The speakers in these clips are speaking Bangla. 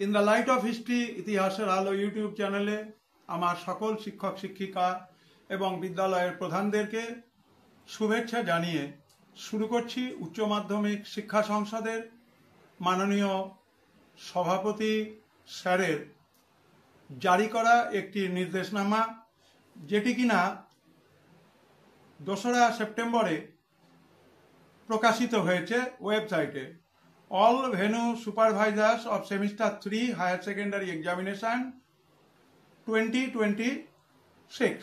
In the light off history ইতিহাসের আলো ইউটিউব চ্যানেলে আমার সকল শিক্ষক শিক্ষিকা এবং বিদ্যালয়ের প্রধানদেরকে শুভেচ্ছা জানিয়ে শুরু করছি উচ্চ মাধ্যমিক শিক্ষা সংসদের মাননীয় সভাপতি স্যারের জারি করা একটি নির্দেশনামা, যেটি কিনা 2রা সেপ্টেম্বরে প্রকাশিত হয়েছে ওয়েবসাইটে। All venue supervisors of semester 3 higher secondary examination 2026.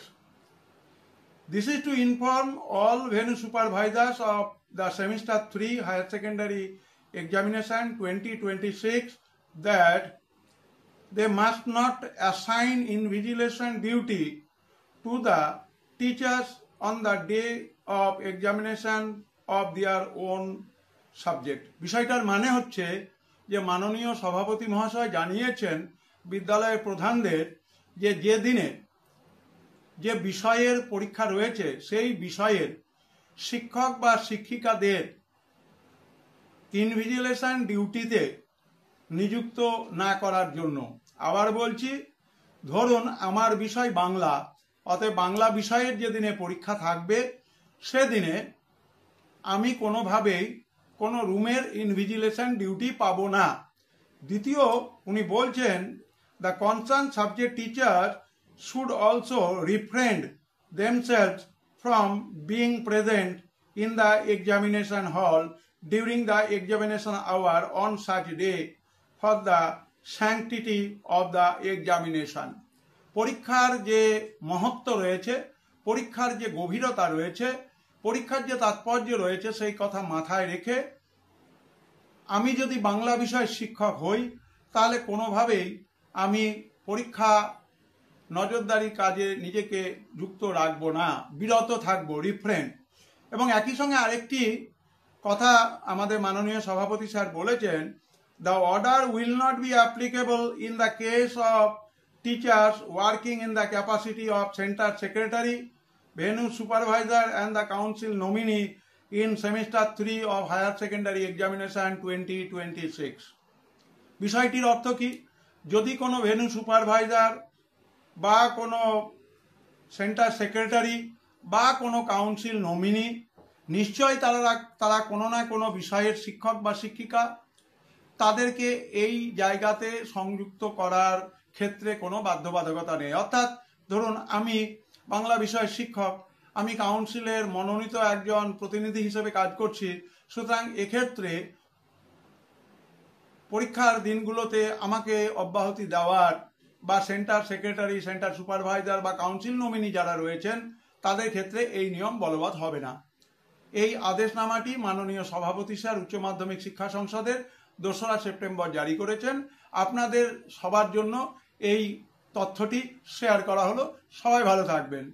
This is to inform all venue supervisors of the semester 3 higher secondary examination 2026 that they must not assign invigilation duty to the teachers on the day of examination of their own subject. বিষয়টার মানে হচ্ছে যে মাননীয় সভাপতি মহাশয় জানিয়েছেন বিদ্যালয়ের প্রধানদের যে দিনে যে বিষয়ের পরীক্ষা রয়েছে সেই বিষয়ের শিক্ষক বা শিক্ষিকাদের ইনভিজিলেশন ডিউটিতে নিযুক্ত না করার জন্য। আবার বলছি, ধরুন আমার বিষয় বাংলা, অতএব বাংলা বিষয়ের যেদিনে পরীক্ষা থাকবে সেদিনে আমি কোনোভাবেই কোনো রুমের ইনভিজিলেশন ডিউটি পাবো না। দ্বিতীয়, উনি বলছেন the concern subject teacher should also refrain themselves from being present in the examination hall during the examination hour on such day for the sanctity of the examination. পরীক্ষার যে মহত্ব রয়েছে, পরীক্ষার যে গভীরতা রয়েছে, পরীক্ষার যে তাৎপর্য রয়েছে, সেই কথা মাথায় রেখে আমি যদি বাংলা বিষয়ের শিক্ষক হই তাহলে কোনোভাবেই আমি পরীক্ষা নজরদারি কাজে নিজেকে যুক্ত রাখবো না, বিরত থাকবো, রিফ্রেন। এবং একই সঙ্গে আরেকটি কথা আমাদের মাননীয় সভাপতি স্যার বলেছেন, the order will not be applicable in the case of teachers working in the capacity of centre secretary, venue supervisor and the council nominee in semester 3 of higher secondary examination 2026. বিষয়টির অর্থ কি? যদি কোনো ভেন্যু সুপারভাইজার বা কোনো সেন্টার সেক্রেটারি বা কোনো কাউন্সিল নমিনি, নিশ্চয়ই তারা কোনো না কোনো বিষয়ের শিক্ষক বা শিক্ষিকা, তাদেরকে এই জায়গাতে সংযুক্ত করার ক্ষেত্রে কোনো বাধ্যবাধকতা নেই। অর্থাৎ ধরুন আমি বাংলা বিষয়ের শিক্ষক, আমি কাউন্সিলের মনোনীত একজন প্রতিনিধি হিসেবে কাজ করছি, সুতরাং এক্ষেত্রে পরীক্ষার দিনগুলোতে আমাকে অব্যাহতি দেওয়ার বা সেন্টার সেক্রেটারি, সেন্টার সুপারভাইজার বা কাউন্সিল নমিনি যারা রয়েছেন তাদের ক্ষেত্রে এই নিয়ম বলবৎ হবে না। এই আদেশনামাটি মাননীয় সভাপতি স্যার উচ্চ মাধ্যমিক শিক্ষা সংসদের 2রা সেপ্টেম্বর জারি করেছেন। আপনাদের সবার জন্য এই তথ্যটি শেয়ার করা হলো। সবাই ভালো থাকবেন।